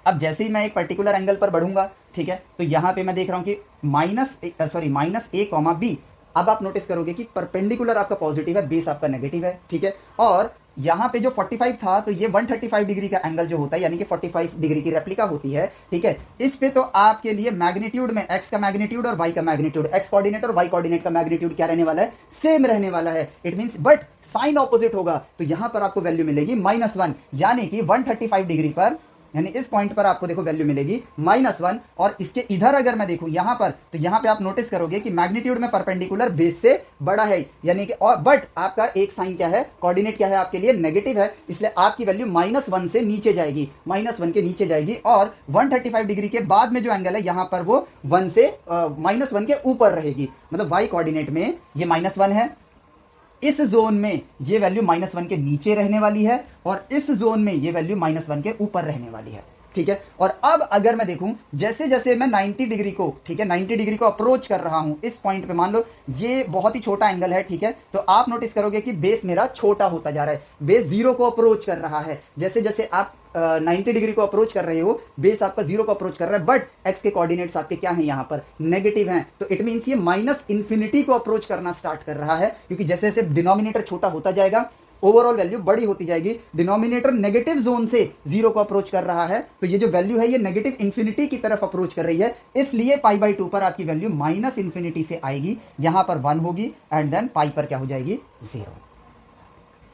अब जैसे ही मैं एक पर्टिकुलर एंगल पर बढ़ूंगा, ठीक है, तो यहां पे मैं देख रहा हूं कि माइनस ए कॉमा बी। अब आप नोटिस करोगे कि परपेंडिकुलर आपका पॉजिटिव है, बेस आपका नेगेटिव है, ठीक है। और यहां पे जो 45 था, तो ये 135 डिग्री का एंगल जो होता है, यानी कि 45 डिग्री की रेप्लिका होती है, ठीक है। इस पे तो आपके लिए मैग्नीट्यूड में एक्स का मैग्नीट्यूड और वाई का मैग्नीट्यूड, एक्स कोऑर्डिनेट और वाई कोऑर्डिनेट का मैग्नीट्यूड क्या रहने वाला है, सेम रहने वाला है। It means but sign opposite होगा, तो यहां पर आपको वैल्यू मिलेगी -1, यानी कि 135 डिग्री पर, यानी इस पॉइंट पर आपको देखो वैल्यू मिलेगी -1। और इसके इधर अगर मैं देखूं यहां पर, तो यहां पे आप नोटिस करोगे कि मैग्नीट्यूड में परपेंडिकुलर बेस से बड़ा है, यानी कि और बट आपका एक साइन क्या है, कोऑर्डिनेट क्या है आपके लिए, नेगेटिव है, इसलिए आपकी वैल्यू -1 से नीचे जाएगी, -1 के नीचे जाएगी। और 135 डिग्री के बाद में जो एंगल है यहां पर वो -1 के ऊपर रहेगी, मतलब वाई कोऑर्डिनेट में ये -1 है, इस जोन में ये वैल्यू -1 के नीचे रहने वाली है, और इस जोन में ये वैल्यू -1 के ऊपर रहने वाली है, ठीक है। और अब अगर मैं देखूं जैसे जैसे मैं 90 डिग्री को, ठीक है, 90 डिग्री को अप्रोच कर रहा हूं इस पॉइंट पे, मान लो ये बहुत ही छोटा एंगल है, ठीक है, तो आप नोटिस करोगे कि बेस मेरा छोटा होता जा रहा है, बेस 0 को अप्रोच कर रहा है। जैसे जैसे आप 90 डिग्री को अप्रोच कर रहे हो, बेस आपका 0 को अप्रोच कर रहा है, बट एक्स के कोऑर्डिनेट्स आपके क्या हैं, यहां पर नेगेटिव हैं, तो इट मींस ये -∞ को अप्रोच करना स्टार्ट कर रहा है, क्योंकि जैसे जैसे डिनोमिनेटर छोटा होता जाएगा ओवरऑल वैल्यू बड़ी होती जाएगी। डिनोमिनेटर नेगेटिव जोन से 0 को अप्रोच कर रहा है, तो ये जो वैल्यू है ये नेगेटिव इन्फिनिटी की तरफ अप्रोच कर रही है, इसलिए π/2 पर आपकी वैल्यू -∞ से आएगी, यहां पर 1 होगी, एंड देन पाई पर क्या हो जाएगी, 0,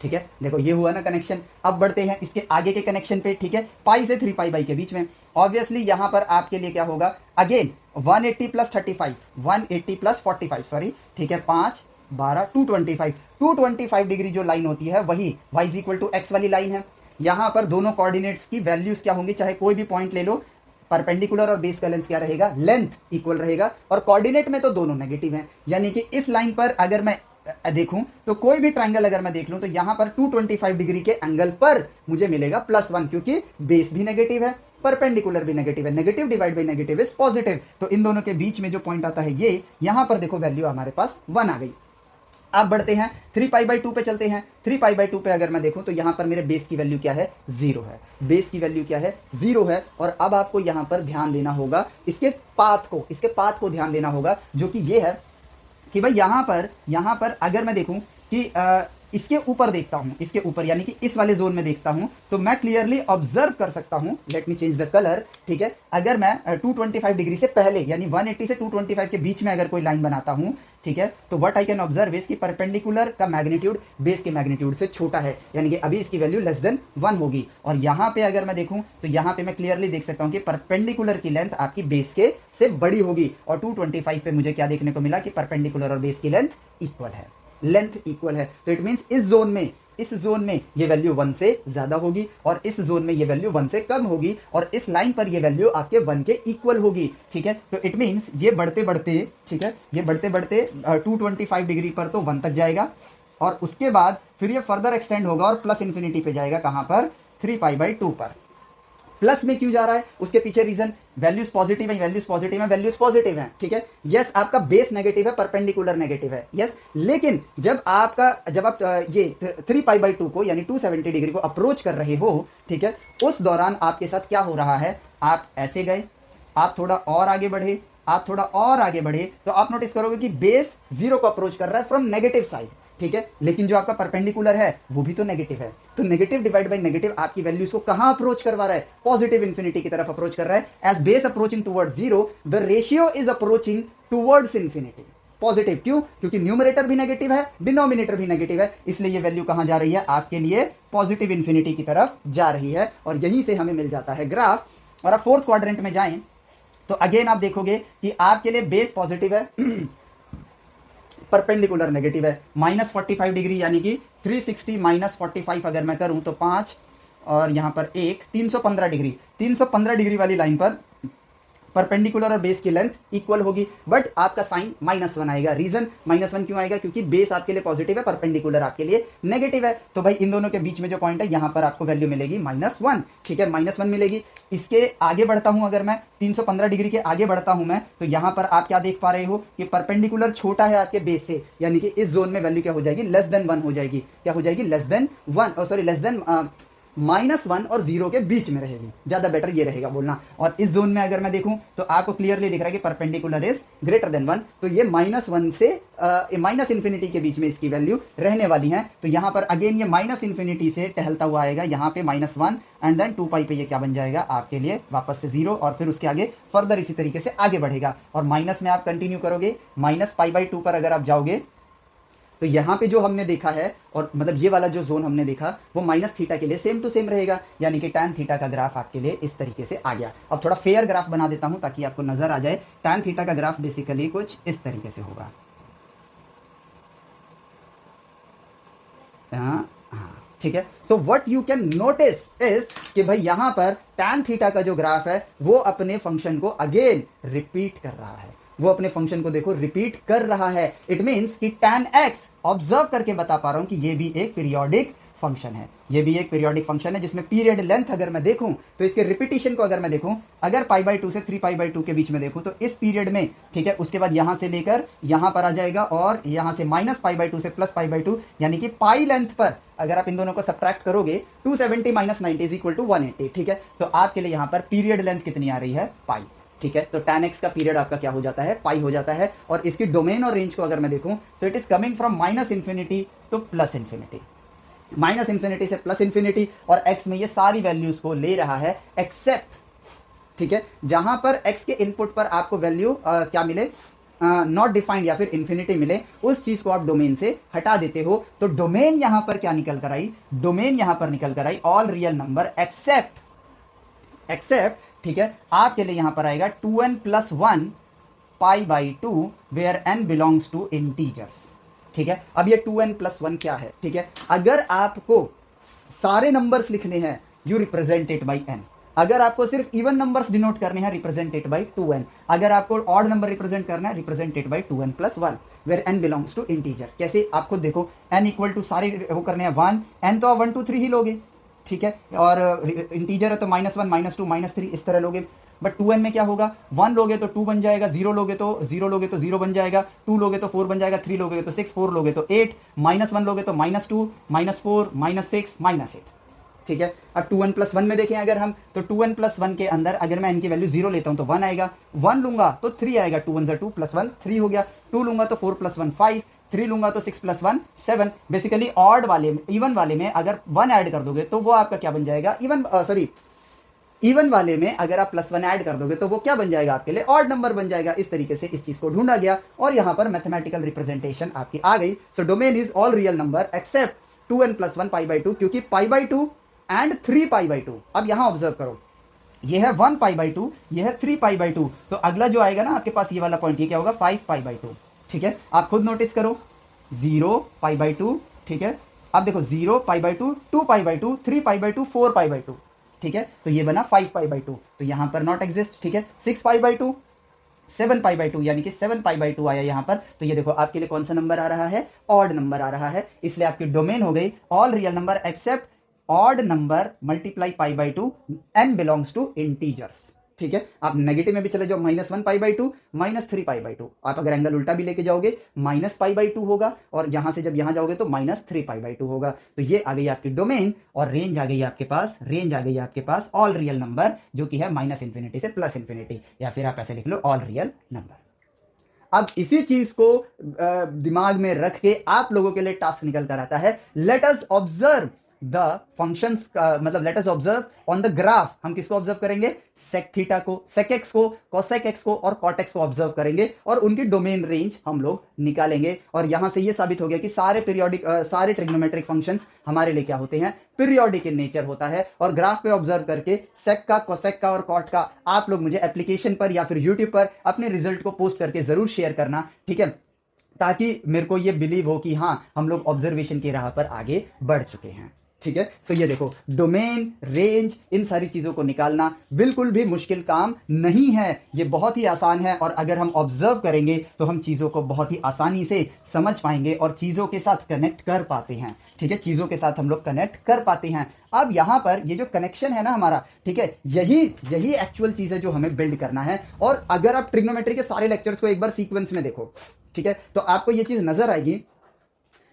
ठीक है। देखो ये हुआ ना कनेक्शन। अब बढ़ते हैं इसके आगे के कनेक्शन पे, ठीक है, पाई से 3π के बीच में। ऑब्वियसली यहां पर आपके लिए क्या होगा, अगेन 180 प्लस 35, 180 प्लस 45, सॉरी, ठीक है, 5 12 225 डिग्री जो लाइन होती है वही y इक्वल टू एक्स वाली लाइन है। यहां पर दोनों कोऑर्डिनेट्स की वैल्यूज क्या होंगी, चाहे कोई भी पॉइंट ले लो, परपेंडिकुलर और बेस का लेंथ क्या रहेगा, लेंथ इक्वल रहेगा, और कोऑर्डिनेट में तो दोनों नेगेटिव हैं, यानी कि इस लाइन पर अगर मैं देखूं तो कोई भी ट्रायंगल अगर मैं देख लूं तो यहां पर 225 डिग्री के एंगल पर मुझे मिलेगा +1, क्योंकि बेस भी नेगेटिव है, परपेंडिकुलर भी नेगेटिव है, negative divide by negative is positive, तो इन दोनों के बीच में जो पॉइंट आता है ये, यहां पर देखो वैल्यू हमारे पास 1 आ गई। अब बढ़ते हैं 3π/2 पे चलते हैं। 3π/2 पे अगर मैं देखूं तो यहां पर मेरे बेस की वैल्यू क्या है, 0 है, बेस की वैल्यू क्या है, 0 है। और अब आपको यहां पर ध्यान देना होगा इसके पाथ को ध्यान देना होगा, जो कि ये है कि भाई यहां पर अगर मैं देखूं कि इसके ऊपर देखता हूं, इसके ऊपर यानी कि इस वाले जोन में देखता हूं, तो मैं क्लियरली ऑब्जर्व कर सकता हूं, let me change the colour, ठीक है। अगर मैं 225 डिग्री से पहले यानी 180 से 225 के बीच में अगर कोई लाइन बनाता हूं, ठीक है, तो what I can observe is कि परपेंडिकुलर का मैग्नीट्यूड बेस के मैग्नीट्यूड से छोटा है, यानी कि अभी इसकी वैल्यू <1 होगी। और यहां पे अगर मैं देखूं तो यहां पे मैं क्लियरली देख सकता हूं कि परपेंडिकुलर की लेंथ आपकी बेस के से बड़ी होगी, और 225 पे मुझे क्या देखने को मिला कि परपेंडिकुलर और बेस की लेंथ इक्वल है, तो इट मींस इस जोन में ये वैल्यू 1 से ज्यादा होगी, और इस जोन में ये वैल्यू 1 से कम होगी, और इस लाइन पर ये वैल्यू आपके 1 के इक्वल होगी, ठीक है। तो इट मींस ये बढ़ते बढ़ते, ठीक है, ये बढ़ते बढ़ते 225 डिग्री पर तो 1 तक जाएगा, और उसके बाद फिर ये फर्दर एक्सटेंड होगा और +∞ पे जाएगा, कहां पर, 3π/2 पर। प्लस में क्यों जा रहा है, उसके पीछे रीजन, वैल्यूज पॉजिटिव है, वैल्यूज पॉजिटिव है, ठीक है। यस, आपका बेस नेगेटिव है, परपेंडिकुलर नेगेटिव है, यस, लेकिन जब आप ये 3π/2 को यानी 270 डिग्री को अप्रोच कर रहे हो, ठीक है, उस दौरान आपके साथ क्या हो रहा है, आप ऐसे गए, आप थोड़ा और आगे बढ़े, तो आप नोटिस करोगे कि बेस 0 को अप्रोच कर रहा है फ्रॉम नेगेटिव साइड, ठीक है, लेकिन जो आपका परपेंडिकुलर है वो भी तो नेगेटिव है, तो नेगेटिव डिवाइड बाय नेगेटिव आपकी वैल्यूज को कहां अप्रोच करवा रहा है, पॉजिटिव इंफिनिटी की तरफ अप्रोच कर रहा है। As base approaching towards 0 the ratio is approaching towards infinity, positive, क्यों, क्योंकि न्यूमरेटर भी नेगेटिव है, डिनोमिनेटर भी नेगेटिव है, इसलिए ये वैल्यू कहां जा रही है, आपके लिए पॉजिटिव इंफिनिटी की तरफ जा रही है, और यहीं से हमें मिल जाता है ग्राफ। और आप फोर्थ क्वाड्रेंट में जाएं तो अगेन आप देखोगे कि आपके लिए बेस पॉजिटिव है, परपेंडिकुलर नेगेटिव है, -45 डिग्री, यानी कि 360 -45 अगर मैं करूं तो 5 और यहां पर 1, 315 डिग्री वाली लाइन पर परपेंडिकुलर और बेस की लेंथ इक्वल होगी, बट आपका साइन -1 आएगा। रीजन -1 क्यों आएगा, क्योंकि बेस आपके लिए पॉजिटिव है, परपेंडिकुलर आपके लिए नेगेटिव है, तो भाई इन दोनों के बीच में जो पॉइंट है यहां पर आपको वैल्यू मिलेगी -1, ठीक है, -1 मिलेगी। इसके आगे बढ़ता हूं, अगर मैं 315 डिग्री के आगे बढ़ता हूं मैं, तो यहां पर आप क्या देख पा रहे हो कि परपेंडिकुलर छोटा है आपके बेस से, यानी कि इस जोन में वैल्यू क्या हो जाएगी, <1 हो जाएगी, क्या हो जाएगी, <1, सॉरी -1 और 0 के बीच में रहेगी, ज्यादा बेटर ये रहेगा बोलना। और इस जोन में अगर मैं देखूं तो आपको क्लियरली दिख रहा है कि परपेंडिकुलर इज ग्रेटर देन 1, तो ये -1 से माइनस इंफिनिटी के बीच में इसकी वैल्यू रहने वाली है। तो यहां पर अगेन ये माइनस इंफिनिटी से टहलता हुआ आएगा, यहाँ पे -1 एंड देन 2 पाई पे ये क्या बन जाएगा आपके लिए वापस से 0, और फिर उसके आगे फर्दर इसी तरीके से आगे बढ़ेगा। और माइनस में आप कंटिन्यू करोगे, -π/2 पर अगर आप जाओगे तो यहां पे जो हमने देखा है, और मतलब ये वाला जो जोन हमने देखा वो -θ के लिए सेम टू सेम रहेगा, यानी कि tan θ का ग्राफ आपके लिए इस तरीके से आ गया। अब थोड़ा फेयर ग्राफ बना देता हूं ताकि आपको नजर आ जाए। tan θ का ग्राफ बेसिकली कुछ इस तरीके से होगा। ठीक है। So what you can notice is कि भाई यहां पर tan θ का जो ग्राफ है वो अपने फंक्शन को अगेन रिपीट कर रहा है, वो अपने फंक्शन को देखो रिपीट कर रहा है। इट मींस कि tan x ऑब्जर्व करके बता पा रहा हूं कि ये भी एक पीरियोडिक फंक्शन है, ये भी एक पीरियोडिक फंक्शन है जिसमें पीरियड लेंथ अगर मैं देखूं तो इसके रिपीटिशन को अगर मैं देखूं, अगर π/2 से 3π/2 के बीच में देखूं तो इस पीरियड में, ठीक है, उसके बाद यहां से लेकर यहां पर आ जाएगा और यहां से -π/2 से +π/2, यानी कि पाई लेंथ पर अगर आप इन दोनों को सब्ट्रैक्ट करोगे 270 - 90 इज इक्वल टू 180। ठीक है, तो आपके लिए यहां पर पीरियड लेंथ कितनी आ रही है? पाई। ठीक है, तो tan x का पीरियड आपका क्या हो जाता है? पाई हो जाता है। और इसकी डोमेन और रेंज को अगर मैं देखूं तो it is coming from -∞ to +∞, -∞ से +∞, और x में ये सारी वैल्यूज को ले रहा है एक्सेप्ट, ठीक है, जहां पर x के इनपुट पर आपको वैल्यू क्या मिले, नॉट डिफाइंड या फिर इंफिनिटी मिले, उस चीज को आप डोमेन से हटा देते हो। तो डोमेन यहां पर क्या निकल कर आई? डोमेन यहां पर निकल कर आई ऑल रियल नंबर एक्सेप्ट, ठीक है, आपके लिए यहां पर आएगा 2n + 1 π/2 where n belongs to integers. ठीक है, अब ये 2n + 1 क्या है? ठीक है, अगर आपको सारे नंबर्स लिखने हैं you represent it by n, अगर आपको सिर्फ इवन नंबर्स डिनोट करने हैं रिप्रेजेंटेड बाई 2n, अगर आपको ऑड नंबर रिप्रेजेंट करना है represented by 2n + 1 where n belongs to integer. कैसे? आप खुद देखो, n इक्वल टू सारे वो करने हैं 1, n तो आप 1 2 3 ही लोगे, ठीक है, और इंटीजर है तो -1 -2 -3 इस तरह लोगे। बट 2n में क्या होगा? 1 लोगे तो 2 बन जाएगा, 0 लोगे तो 0 बन जाएगा, 2 लोगे तो 4 बन जाएगा, 3 लोगे तो 6, 4 लोगे तो 8, -1 लोगे तो -2 -4 -6 -8। ठीक है, अब 2n + 1 में देखें अगर हम, तो 2n + 1 के अंदर अगर मैं n की वैल्यू 0 लेता हूं तो 1 आएगा, 1 लूंगा तो 3 आएगा, 2 1 2 + 1 3 हो गया, 2 लूंगा तो 4 + 1 5, 3 लूंगा तो 6 + 1 7। बेसिकली ऑड वाले इवन वाले में अगर 1 ऐड कर दोगे तो वो आपका क्या बन जाएगा? इवन वाले में अगर आप +1 ऐड कर दोगे तो वो क्या बन जाएगा? आपके लिए ऑड नंबर बन जाएगा। इस तरीके से इस चीज को ढूंढा गया और यहां पर मैथमेटिकल रिप्रेजेंटेशन आपकी आ गई। So domain is all real number accept 2n + 1 π/2, क्योंकि π/2 एंड 3 π/2। अब यहां ऑब्जर्व करो, ये है 1 π/2, ये है 3 π/2, तो अगला जो आएगा ना आपके पास ये वाला पॉइंट, ये क्या होगा? 5 π/2। ठीक है, आप खुद नोटिस करो, 0 π/2, ठीक है, अब देखो 0 π/2, 2 π/2, 3 π/2, 4 π/2, ठीक है, तो ये बना 5 π/2, तो यहां पर नॉट एग्जिस्ट। ठीक है, 6 π/2, 7 π/2, यानी कि 7 π/2 आया यहां पर, तो ये देखो आपके लिए कौन सा नंबर आ रहा है? ऑड नंबर आ रहा है। इसलिए आपकी डोमेन हो गई all real number except odd number multiply π/2 n belongs to integers. ठीक है, आप नेगेटिव में भी चले जाओ, -1 π/2 -3 π/2, आप अगर एंगल उल्टा भी लेके जाओगे -π/2 होगा, और यहां से जब यहां जाओगे तो -3 π/2 होगा। तो ये आ गई आपकी डोमेन, और रेंज आ गई आपके पास, ऑल रियल नंबर, जो कि है -∞ से +∞, या फिर आप ऐसे लिख लो ऑल रियल नंबर। अब इसी चीज को दिमाग में रख के आप लोगों के लिए टास्क निकल कर आता है, let us observe the functions का, मतलब let us observe on the graph. हम किसको ऑब्जर्व करेंगे? सेक थीटा को, सेक एक्स को, कोसेक एक्स को और कॉट एक्स को ऑब्जर्व करेंगे, और उनकी डोमेन रेंज हम लोग निकालेंगे। और यहां से ये साबित हो गया कि सारे सारे ट्रिग्नोमेट्रिक फंक्शंस हमारे लिए क्या होते हैं? पीरियोडिक इन नेचर होता है। और ग्राफ पे ऑब्जर्व करके सेक का, कोसेक का और कॉट का आप लोग मुझे एप्लीकेशन पर या फिर यूट्यूब पर अपने रिजल्ट को पोस्ट करके जरूर शेयर करना, ठीक है, ताकि मेरे को ये बिलीव हो कि हाँ हम लोग ऑब्जर्वेशन की राह पर आगे बढ़ चुके हैं। ठीक है, सो ये देखो, डोमेन, रेंज, इन सारी चीजों को निकालना बिल्कुल भी मुश्किल काम नहीं है, ये बहुत ही आसान है। और अगर हम ऑब्जर्व करेंगे तो हम चीजों को बहुत ही आसानी से समझ पाएंगे और चीजों के साथ कनेक्ट कर पाते हैं। ठीक है, चीजों के साथ हम लोग कनेक्ट कर पाते हैं। अब यहां पर ये जो कनेक्शन है ना हमारा, ठीक है, यही एक्चुअल चीज है जो हमें बिल्ड करना है। और अगर आप ट्रिग्नोमेट्री के सारे लेक्चर्स को एक बार सीक्वेंस में देखो, ठीक है, तो आपको ये चीज नजर आएगी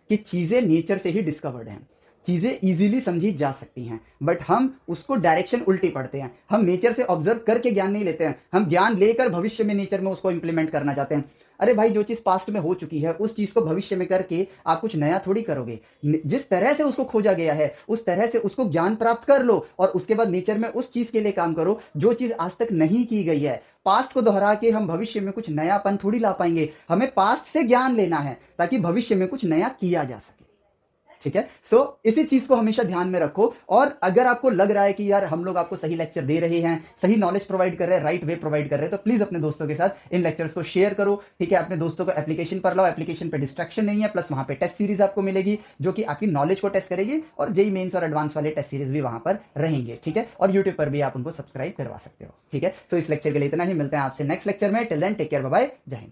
कि चीजें नेचर से ही डिस्कवर्ड हैं। चीजें इजीली समझी जा सकती हैं, बट हम उसको डायरेक्शन उल्टी पढ़ते हैं। हम नेचर से ऑब्जर्व करके ज्ञान नहीं लेते हैं, हम ज्ञान लेकर भविष्य में नेचर में उसको इंप्लीमेंट करना चाहते हैं। अरे भाई, जो चीज पास्ट में हो चुकी है उस चीज को भविष्य में करके आप कुछ नया थोड़ी करोगे। जिस तरह से उसको खोजा गया है उस तरह से उसको ज्ञान प्राप्त कर लो और उसके बाद नेचर में उस चीज के लिए काम करो जो चीज आज तक नहीं की गई है। पास्ट को दोहरा के हम भविष्य में कुछ नयापन थोड़ी ला पाएंगे। हमें पास्ट से ज्ञान लेना है ताकि भविष्य में कुछ नया किया जा सके। ठीक है। सो इसी चीज को हमेशा ध्यान में रखो। और अगर आपको लग रहा है कि यार हम लोग आपको सही लेक्चर दे रहे हैं, सही नॉलेज प्रोवाइड कर रहे हैं, राइट वे प्रोवाइड कर रहे हैं, तो प्लीज अपने दोस्तों के साथ इन लेक्चर्स को शेयर करो। ठीक है, अपने दोस्तों को एप्लीकेशन पर लाओ। एप्लीकेशन पे डिस्ट्रैक्शन नहीं है, प्लस वहां पे टेस्ट सीरीज आपको मिलेगी जो कि आपकी नॉलेज को टेस्ट करेगी, और जेई मेंस और एडवांस वाले टेस्ट सीरीज भी वहां पर रहेंगे। ठीक है, और यूट्यूब पर भी आप उनको सब्सक्राइब करवा सकते हो। ठीक है, सो इस लेक्चर के लिए इतना ही। मिलते हैं आपसे नेक्स्ट लेक्चर में। Till then take care, bye bye, जय हिंद।